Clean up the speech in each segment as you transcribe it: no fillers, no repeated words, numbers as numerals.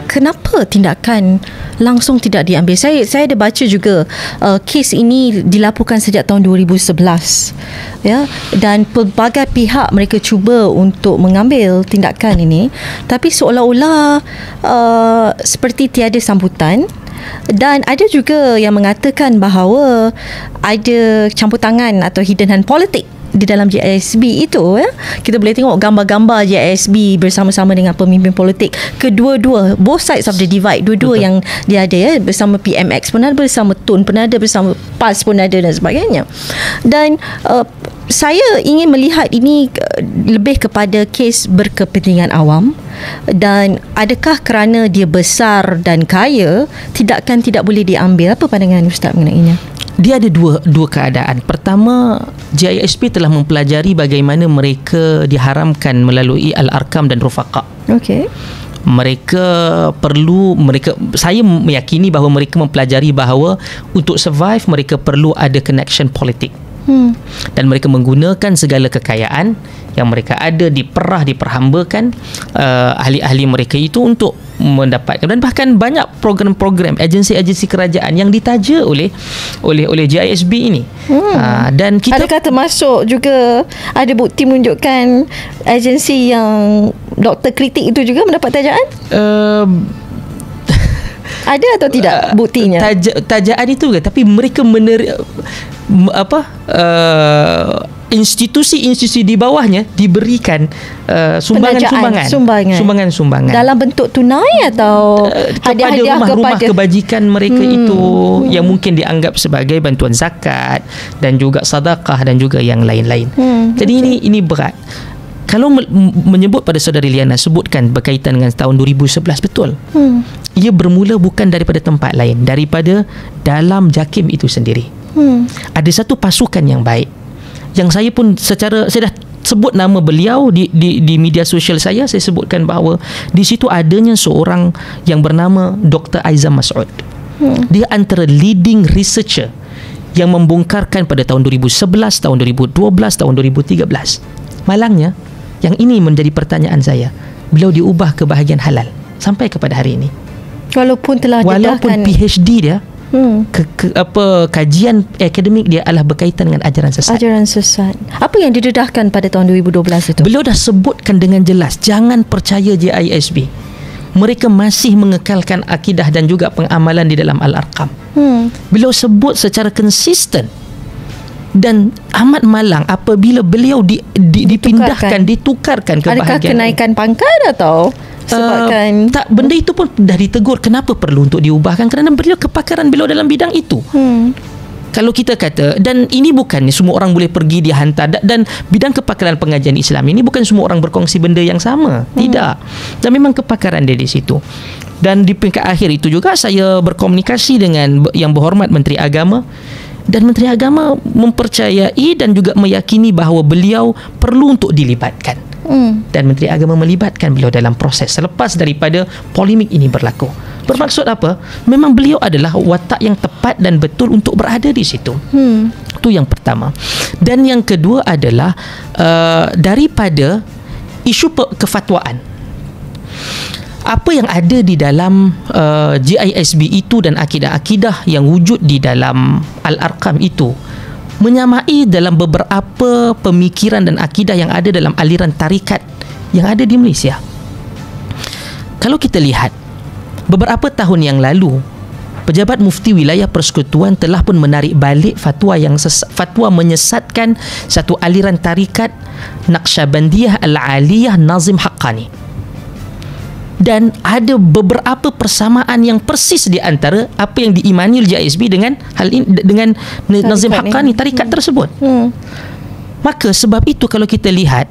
Kenapa tindakan langsung tidak diambil? Saya ada baca juga kes ini dilaporkan sejak tahun 2011, ya, dan pelbagai pihak mereka cuba untuk mengambil tindakan ini, tapi seolah-olah seperti tiada sambutan. Dan ada juga yang mengatakan bahawa ada campur tangan atau hidden hand politik di dalam JISB itu, ya. Kita boleh tengok gambar-gambar JISB bersama-sama dengan pemimpin politik kedua-dua, both sides of the divide, dua-dua yang dia ada, ya, bersama PMX pun ada, bersama TUN pun ada, bersama PAS pun ada dan sebagainya. Dan saya ingin melihat ini lebih kepada kes berkepentingan awam, dan adakah kerana dia besar dan kaya tindakan tidak boleh diambil? Apa pandangan Ustaz mengenainya? Dia ada dua keadaan. Pertama, JISP telah mempelajari bagaimana mereka diharamkan melalui Al-Arkam dan Rufaqa. Okey. Saya meyakini bahawa mereka mempelajari bahawa untuk survive mereka perlu ada connection politik. Dan mereka menggunakan segala kekayaan yang mereka ada, diperhambakan ahli-ahli mereka itu untuk mendapatkan, dan bahkan banyak program-program agensi-agensi kerajaan yang ditaja oleh JISB ini. Dan kita, adakah termasuk juga ada bukti menunjukkan agensi yang doktor kritik itu juga mendapat tajaan? Ada atau tidak buktinya? Tajaan itu kan, tapi mereka institusi-institusi di bawahnya diberikan sumbangan dalam bentuk tunai atau kepada rumah-rumah kebajikan mereka itu, yang mungkin dianggap sebagai bantuan zakat dan juga sedekah dan juga yang lain-lain. Jadi ini berat. Kalau menyebut pada saudari Liana sebutkan berkaitan dengan tahun 2011, betul. Ia bermula bukan daripada tempat lain, daripada dalam JAKIM itu sendiri. Ada satu pasukan yang baik, yang saya pun saya dah sebut nama beliau di media sosial saya sebutkan bahawa di situ adanya seorang yang bernama Dr. Aizam Mas'ud. Dia antara leading researcher yang membongkarkan pada tahun 2011, tahun 2012, tahun 2013. Malangnya, yang ini menjadi pertanyaan saya, beliau diubah ke bahagian halal sampai kepada hari ini. Walaupun PhD dia, kajian akademik dia adalah berkaitan dengan ajaran sesat. Apa yang didedahkan pada tahun 2012 itu? Beliau dah sebutkan dengan jelas, jangan percaya JISB. Mereka masih mengekalkan akidah dan juga pengamalan di dalam Al-Arkam. Beliau sebut secara konsisten. Dan amat malang apabila beliau ditukarkan ke bahagian. Adakah kenaikan pangkat atau sebabkan tak, benda itu pun dah ditegur kenapa perlu untuk diubahkan, kerana kepakaran beliau dalam bidang itu. Kalau kita kata, dan ini bukan semua orang boleh pergi dihantar, dan bidang kepakaran pengajian Islam ini bukan semua orang berkongsi benda yang sama. Tidak. Dan memang kepakaran dia di situ. Dan di peringkat akhir itu juga saya berkomunikasi dengan Yang Berhormat Menteri Agama, dan Menteri Agama mempercayai dan juga meyakini bahawa beliau perlu untuk dilibatkan. Dan Menteri Agama melibatkan beliau dalam proses selepas daripada polemik ini berlaku. Bermaksud apa? Memang beliau adalah watak yang tepat dan betul untuk berada di situ. Itu yang pertama. Dan yang kedua adalah daripada isu kefatwaan. Apa yang ada di dalam JISB itu dan akidah-akidah yang wujud di dalam Al-Arkam itu menyamai dalam beberapa pemikiran dan akidah yang ada dalam aliran tarikat yang ada di Malaysia. Kalau kita lihat, beberapa tahun yang lalu, pejabat mufti wilayah persekutuan telah pun menarik balik fatwa menyesatkan satu aliran tarikat Naqsyabandiyah Al-Aliyah Nazim Haqqani. Dan ada beberapa persamaan yang persis di antara apa yang diimani oleh JISB dengan hal ini, dengan Nazim Haqqani, tarikat tersebut. Maka sebab itu kalau kita lihat,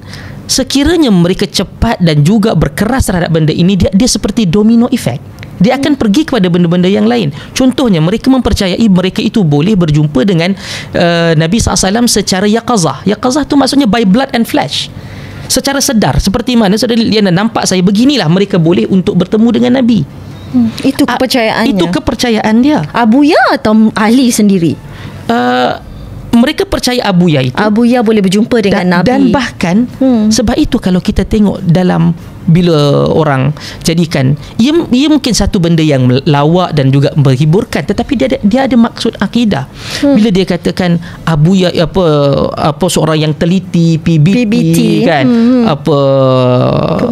sekiranya mereka cepat dan juga berkeras terhadap benda ini, dia seperti domino effect. Dia akan pergi kepada benda-benda yang lain. Contohnya, mereka mempercayai mereka itu boleh berjumpa dengan Nabi SAW secara yaqazah. Yaqazah itu maksudnya by blood and flesh, secara sedar. Seperti mana saudara Liana nampak saya, beginilah mereka boleh untuk bertemu dengan Nabi. Itu kepercayaannya. Itu kepercayaan dia. Abuya atau ahli sendiri? mereka percaya Abuya itu. Abuya boleh berjumpa dengan Nabi. Dan bahkan sebab itu kalau kita tengok dalam bila orang jadikan ia mungkin satu benda yang lawak dan juga menghiburkan, tetapi dia ada maksud akidah. Bila dia katakan Abuya apa seorang yang teliti PBT kan,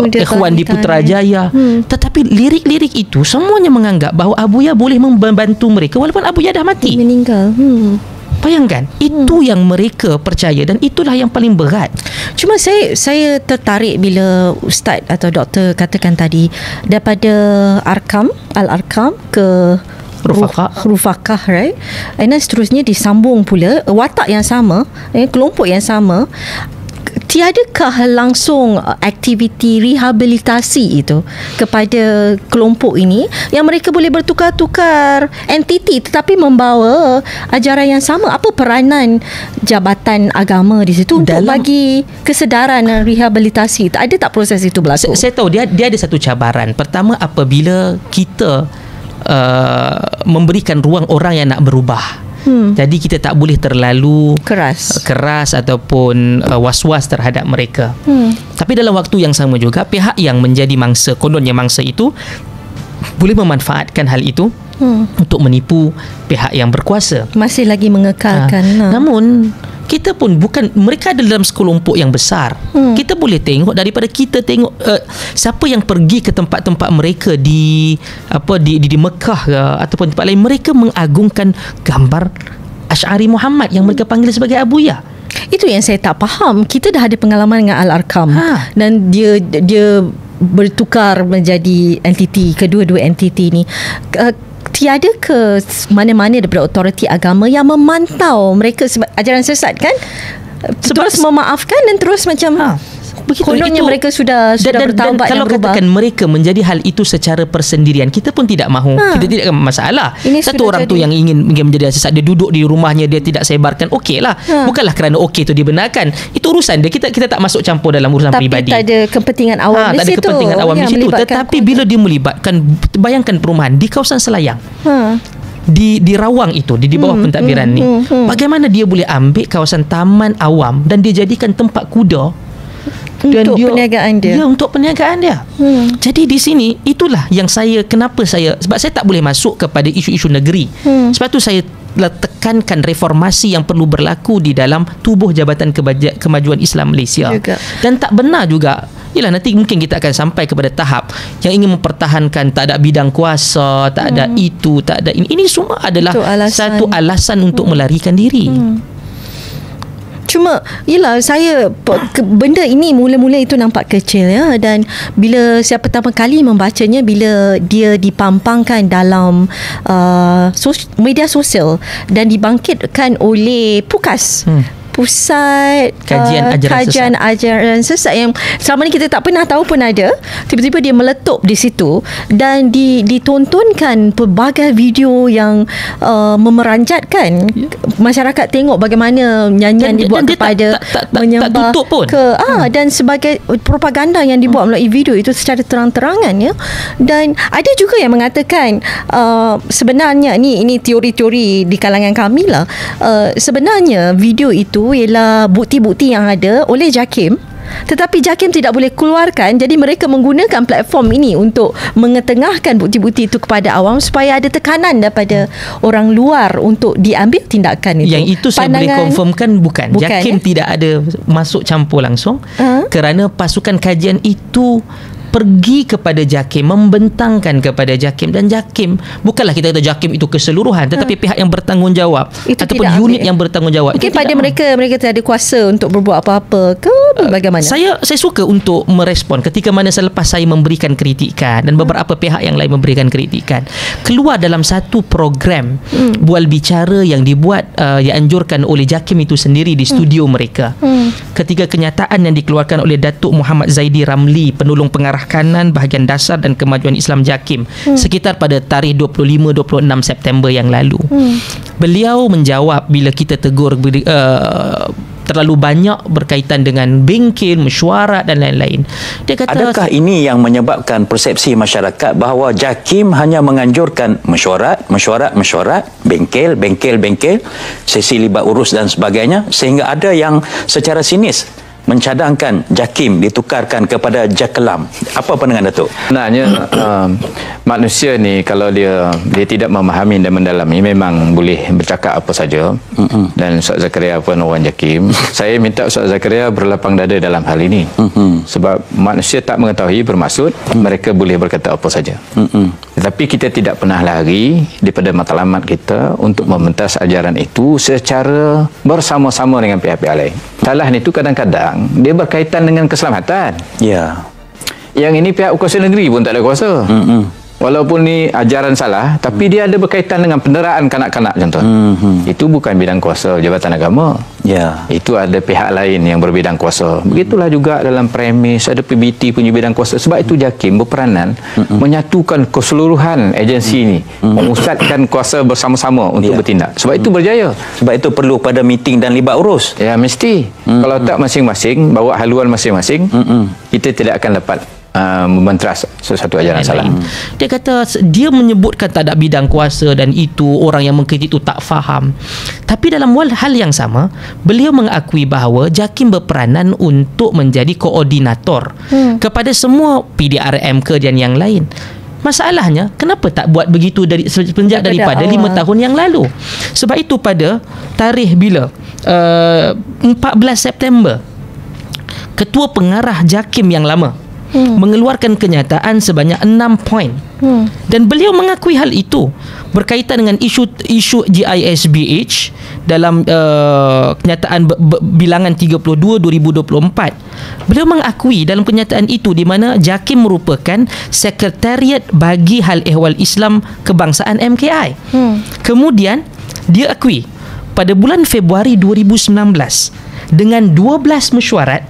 Ikhwan di Putrajaya, tetapi lirik-lirik itu semuanya menganggap bahawa Abuya boleh membantu mereka walaupun Abuya dah mati, meninggal. Bayangkan, itu yang mereka percaya dan itulah yang paling berat. Cuma saya tertarik bila ustaz atau doktor katakan tadi daripada Al-Arkam ke Rufaqah, right? And then seterusnya disambung pula watak yang sama, kelompok yang sama. Tiadakah langsung aktiviti rehabilitasi itu kepada kelompok ini yang mereka boleh bertukar-tukar entiti tetapi membawa ajaran yang sama? Apa peranan Jabatan Agama di situ untuk bagi kesedaran dan rehabilitasi? Ada tak proses itu berlaku? Saya tahu dia ada satu cabaran. Pertama, apabila kita memberikan ruang orang yang nak berubah. Jadi kita tak boleh terlalu keras ataupun was-was terhadap mereka. Tapi dalam waktu yang sama juga pihak yang menjadi mangsa, kononnya mangsa itu boleh memanfaatkan hal itu untuk menipu pihak yang berkuasa. Masih lagi mengekalkan. Namun kita pun bukan, mereka ada dalam sekelompok yang besar. Kita boleh tengok daripada kita tengok siapa yang pergi ke tempat-tempat mereka di Mekah ke, ataupun tempat lain, mereka mengagungkan gambar Asy'ari Muhammad yang mereka panggil sebagai Abuya. Itu yang saya tak faham. Kita dah ada pengalaman dengan Al-Arkam dan dia bertukar menjadi entiti, kedua-dua entiti ni. Tiada ke mana-mana daripada autoriti agama yang memantau mereka sebab ajaran sesat kan? Terus memaafkan dan terus macam kononnya mereka sudah bertaubat dan kalau berubah. Katakan mereka menjadi hal itu secara persendirian, kita pun tidak mahu. Kita tidak akan masalah. Satu orang tu yang ingin menjadi sesat, dia duduk di rumahnya, dia tidak sebarkan, okeylah. Bukanlah kerana okey tu dibenarkan. Itu urusan dia. Kita tak masuk campur dalam urusan peribadi. Tapi tak ada kepentingan awam di situ. Tak ada kepentingan awam di situ. Tetapi bila dia melibatkan, bayangkan perumahan di kawasan Selayang. Di Rawang itu, di bawah pentadbiran ni. Bagaimana dia boleh ambil kawasan taman awam dan dia jadikan tempat kuda untuk perniagaan dia. Ya, untuk perniagaan dia. Jadi di sini itulah yang sebab saya tak boleh masuk kepada isu-isu negeri. Sebab tu saya tekankan reformasi yang perlu berlaku di dalam tubuh Jabatan Kemajuan Islam Malaysia. Dan tak benar juga, yalah, nanti mungkin kita akan sampai kepada tahap yang ingin mempertahankan tak ada bidang kuasa, tak ada itu, tak ada ini. Ini semua adalah satu alasan untuk melarikan diri. Cuma yelah, benda ini mula-mula itu nampak kecil ya, dan bila saya pertama kali membacanya, bila dia dipampangkan dalam media sosial dan dibangkitkan oleh PUKAS, Pusat Kajian Ajaran Sesat, yang selama ni kita tak pernah tahu pun ada. Tiba-tiba dia meletup di situ dan ditontonkan pelbagai video yang memeranjatkan masyarakat tengok bagaimana nyanyian dibuat kepada menyembah dan sebagai propaganda yang dibuat melalui video itu secara terang-terangan ya. Dan ada juga yang mengatakan sebenarnya ini teori-teori di kalangan kami lah, sebenarnya video itu ialah bukti-bukti yang ada oleh JAKIM, tetapi JAKIM tidak boleh keluarkan. Jadi mereka menggunakan platform ini untuk mengetengahkan bukti-bukti itu kepada awam supaya ada tekanan daripada orang luar untuk diambil tindakan itu. Yang itu saya boleh confirmkan bukan JAKIM tidak ada masuk campur langsung, kerana pasukan kajian itu pergi kepada JAKIM, membentangkan kepada JAKIM, dan JAKIM, bukanlah kita kata JAKIM itu keseluruhan, tetapi pihak yang bertanggungjawab itu ataupun unit yang bertanggungjawab. Mungkin pada mereka tidak ada kuasa untuk berbuat apa-apa ke bagaimana? Saya suka untuk merespon ketika mana selepas saya memberikan kritikan dan beberapa pihak yang lain memberikan kritikan, keluar dalam satu program bual bicara yang dibuat yang anjurkan oleh JAKIM itu sendiri di studio mereka. Ketika kenyataan yang dikeluarkan oleh Datuk Muhammad Zaidi Ramli, penolong pengarah kanan bahagian dasar dan kemajuan Islam JAKIM, sekitar pada tarikh 25-26 September yang lalu. Beliau menjawab bila kita tegur terlalu banyak berkaitan dengan bengkel, mesyuarat dan lain-lain. Dia kata, adakah ini yang menyebabkan persepsi masyarakat bahawa JAKIM hanya menganjurkan mesyuarat, bengkel, sesi libat urus dan sebagainya, sehingga ada yang secara sinis mencadangkan JAKIM ditukarkan kepada JAKELAM. Apa pandangan Datuk? Sebenarnya manusia ni kalau dia tidak memahami dan mendalami, memang boleh bercakap apa saja. Dan Ustaz Zakaria pun orang JAKIM. Saya minta Ustaz Zakaria berlapang dada dalam hal ini. Sebab manusia tak mengetahui, bermaksud mereka boleh berkata apa saja. Tetapi kita tidak pernah lari daripada matlamat kita untuk mementas ajaran itu secara bersama-sama dengan pihak-pihak lain. Salah itu kadang-kadang dia berkaitan dengan keselamatan. Ya. Yang ini pihak kuasa negeri pun tak ada kuasa. Walaupun ni ajaran salah, tapi dia ada berkaitan dengan penderaan kanak-kanak contoh. Itu bukan bidang kuasa Jabatan Agama. Ya. Itu ada pihak lain yang berbidang kuasa. Begitulah juga dalam premis ada PBT punya bidang kuasa. Sebab itu JAKIM berperanan menyatukan keseluruhan agensi ini, memusatkan kuasa bersama-sama untuk bertindak. Sebab itu berjaya. Sebab itu perlu pada meeting dan libat urus. Ya, mesti. Kalau tak masing-masing bawa haluan masing-masing, kita tidak akan dapat mementras sesuatu ajaran salah. Dia kata dia menyebutkan tak ada bidang kuasa dan itu orang yang mengkritik itu tak faham. Tapi dalam hal yang sama, beliau mengakui bahawa JAKIM berperanan untuk menjadi koordinator kepada semua PDRM ke dan yang lain. Masalahnya, kenapa tak buat begitu sejak daripada 5 tahun yang lalu? Sebab itu pada tarikh bila 14 September, Ketua Pengarah JAKIM yang lama mengeluarkan kenyataan sebanyak 6 poin. Dan beliau mengakui hal itu berkaitan dengan isu GISBH dalam kenyataan bilangan 32 2024. Beliau mengakui dalam kenyataan itu di mana JAKIM merupakan sekretariat bagi hal ehwal Islam kebangsaan MKI. Kemudian dia akui pada bulan Februari 2019 dengan 12 mesyuarat,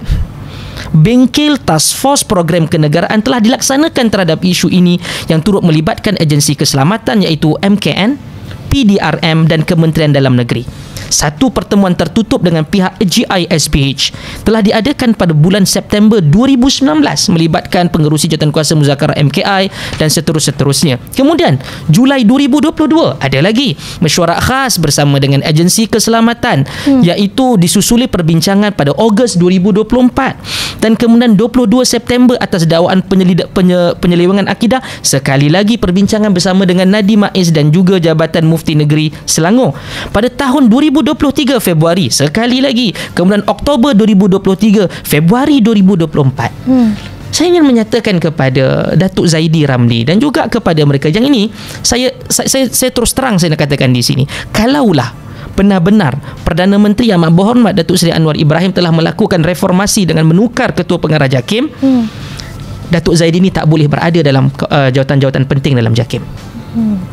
bengkel task force program kenegaraan telah dilaksanakan terhadap isu ini yang turut melibatkan agensi keselamatan iaitu MKN, PDRM dan Kementerian Dalam Negeri. Satu pertemuan tertutup dengan pihak GISBH telah diadakan pada bulan September 2019 melibatkan pengerusi jawatankuasa muzakarah MKI dan seterusnya. Kemudian Julai 2022 ada lagi mesyuarat khas bersama dengan agensi keselamatan iaitu disusuli perbincangan pada Ogos 2024 dan kemudian 22 September atas dakwaan penyelewengan akidah, sekali lagi perbincangan bersama dengan Nadi Maiz dan juga Jabatan Mufti Negeri Selangor. Pada tahun 2023 Februari sekali lagi, kemudian Oktober 2023, Februari 2024. Saya ingin menyatakan kepada Datuk Zaidi Ramli dan juga kepada mereka yang ini, saya terus terang saya nak katakan di sini, kalaulah benar-benar Perdana Menteri Amat Berhormat Datuk Seri Anwar Ibrahim telah melakukan reformasi dengan menukar Ketua Pengarah JAKIM, Datuk Zaidi ini tak boleh berada dalam jawatan-jawatan penting dalam JAKIM.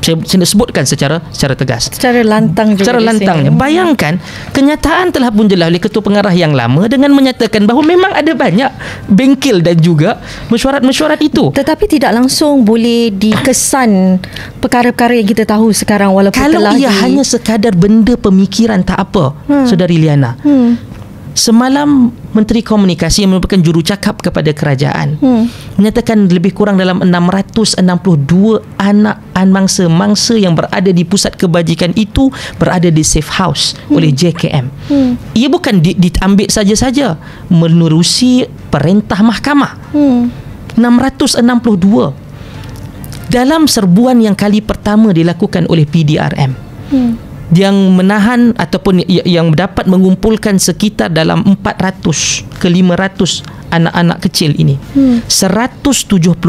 Saya sebutkan secara tegas, secara lantang juga. Secara lantangnya, bayangkan kenyataan telah pun jelas oleh Ketua Pengarah yang lama dengan menyatakan bahawa memang ada banyak bengkel dan juga mesyuarat-mesyuarat itu, tetapi tidak langsung boleh dikesan perkara-perkara yang kita tahu sekarang walaupun kalau telah ia hanya sekadar benda pemikiran tak apa. Saudari Liana, semalam Menteri Komunikasi yang merupakan jurucakap kepada kerajaan menyatakan lebih kurang dalam 662 anak mangsa-mangsa yang berada di pusat kebajikan itu berada di safe house oleh JKM. Ia bukan diambil saja-saja, menerusi perintah mahkamah. 662 dalam serbuan yang kali pertama dilakukan oleh PDRM. Yang menahan ataupun yang dapat mengumpulkan sekitar dalam 400 ke 500 anak-anak kecil ini. 179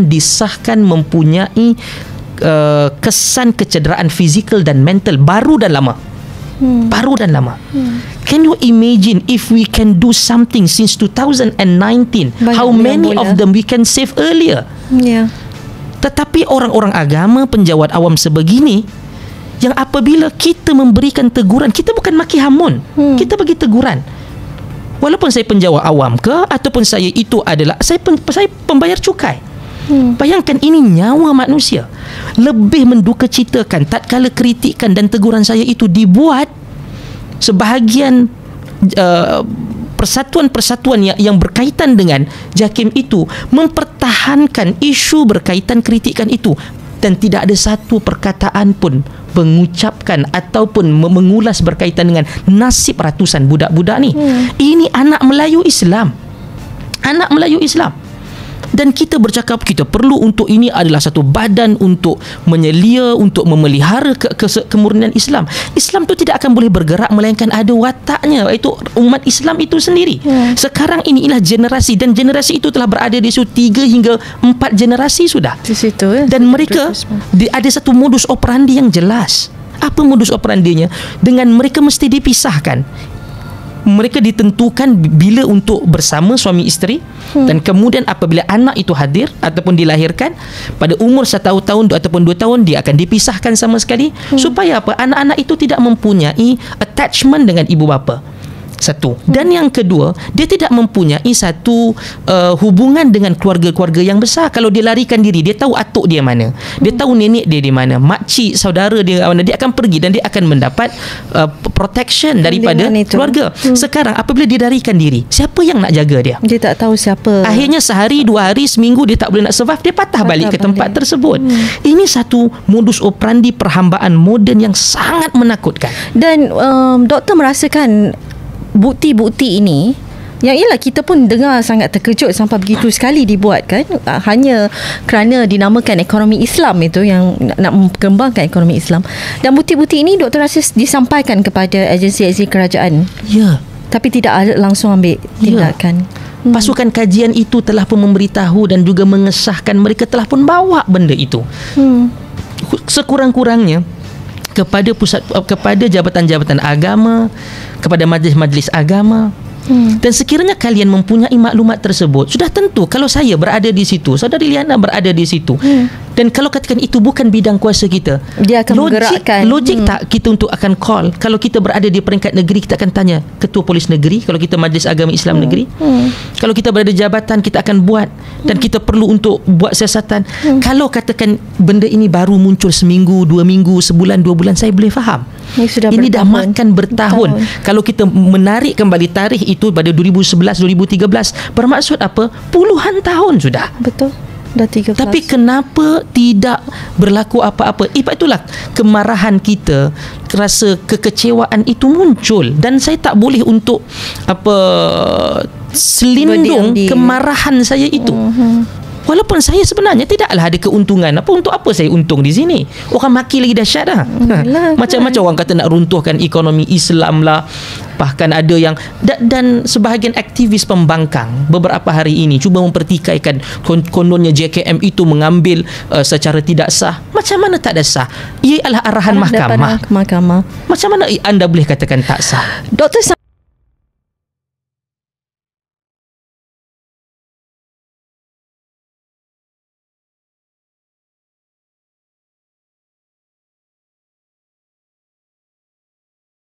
disahkan mempunyai kesan kecederaan fizikal dan mental baru dan lama. Can you imagine if we can do something since 2019, how many of them we can save earlier? Tetapi orang-orang agama, penjawat awam sebegini, yang apabila kita memberikan teguran, kita bukan maki hamun, kita bagi teguran. Walaupun saya penjawat awam ke ataupun saya itu adalah saya pembayar cukai. Bayangkan, ini nyawa manusia. Lebih menduka citakan tatkala kritikan dan teguran saya itu dibuat sebahagian persatuan-persatuan yang berkaitan dengan JAKIM itu mempertahankan isu berkaitan kritikan itu, dan tidak ada satu perkataan pun mengucapkan ataupun mengulas berkaitan dengan nasib ratusan budak-budak ni. Ini anak Melayu Islam. Anak Melayu Islam. Dan kita bercakap kita perlu untuk ini adalah satu badan untuk menyelia, untuk memelihara kemurnian Islam. Islam tu tidak akan boleh bergerak melainkan ada wataknya, iaitu umat Islam itu sendiri. Sekarang inilah generasi, dan generasi itu telah berada di situ 3 hingga 4 generasi sudah di situ, ya. Dan mereka ada satu modus operandi yang jelas. Apa modus operandinya? Dengan mereka mesti dipisahkan. Mereka ditentukan bila untuk bersama suami isteri, dan kemudian apabila anak itu hadir ataupun dilahirkan pada umur 1 tahun ataupun 2 tahun, dia akan dipisahkan sama sekali. Supaya apa? Anak-anak itu tidak mempunyai attachment dengan ibu bapa. Satu. Dan yang kedua, dia tidak mempunyai satu hubungan dengan keluarga-keluarga yang besar. Kalau dia larikan diri, dia tahu atuk dia mana, dia tahu nenek dia di mana, makcik, saudara dia mana, dia akan pergi dan dia akan mendapat protection daripada keluarga. Sekarang apabila dia larikan diri, siapa yang nak jaga dia? Dia tak tahu siapa. Akhirnya sehari, 2 hari, seminggu dia tak boleh nak survive, dia patah balik ke tempat tersebut. Ini satu modus operandi perhambaan moden yang sangat menakutkan. Dan doktor merasakan bukti-bukti ini, yang ialah kita pun dengar sangat terkejut sampai begitu sekali dibuat kan, hanya kerana dinamakan ekonomi Islam itu, yang nak mengembangkan ekonomi Islam. Dan bukti-bukti ini doktor rasa disampaikan kepada agensi-agensi kerajaan, ya, tapi tidak ada langsung ambil tindakan. Pasukan kajian itu telah pun memberitahu dan juga mengesahkan, mereka telah pun bawa benda itu. Sekurang-kurangnya kepada kepada jabatan-jabatan agama, kepada majlis-majlis agama. Dan sekiranya kalian mempunyai maklumat tersebut, sudah tentu kalau saya berada di situ, saudari Liana berada di situ, dan kalau katakan itu bukan bidang kuasa kita, dia akan menggerakkan. Logik tak kita untuk akan call? Kalau kita berada di peringkat negeri, kita akan tanya Ketua Polis Negeri. Kalau kita Majlis Agama Islam Negeri, kalau kita berada di jabatan, kita akan buat, dan kita perlu untuk buat siasatan. Kalau katakan benda ini baru muncul seminggu, 2 minggu, sebulan, 2 bulan, saya boleh faham. Ini dah makan bertahun. Kalau kita menarik kembali tarikh itu pada 2011, 2013, bermaksud apa? Puluhan tahun sudah. Betul. Dah 13. Tapi kenapa tidak berlaku apa-apa? Sebab itulah kemarahan kita, rasa kekecewaan itu muncul, dan saya tak boleh untuk selindung kemarahan saya itu. Walaupun saya sebenarnya tidaklah ada keuntungan. Untuk apa saya untung di sini? Orang maki lagi dahsyat dah. Macam-macam orang kata nak runtuhkan ekonomi Islam lah. Bahkan ada yang dan sebahagian aktivis pembangkang beberapa hari ini cuba mempertikaikan kononnya JKM itu mengambil secara tidak sah. Macam mana tak ada sah? Ia adalah arahan mahkamah. Mahkamah. Macam mana anda boleh katakan tak sah? Doktor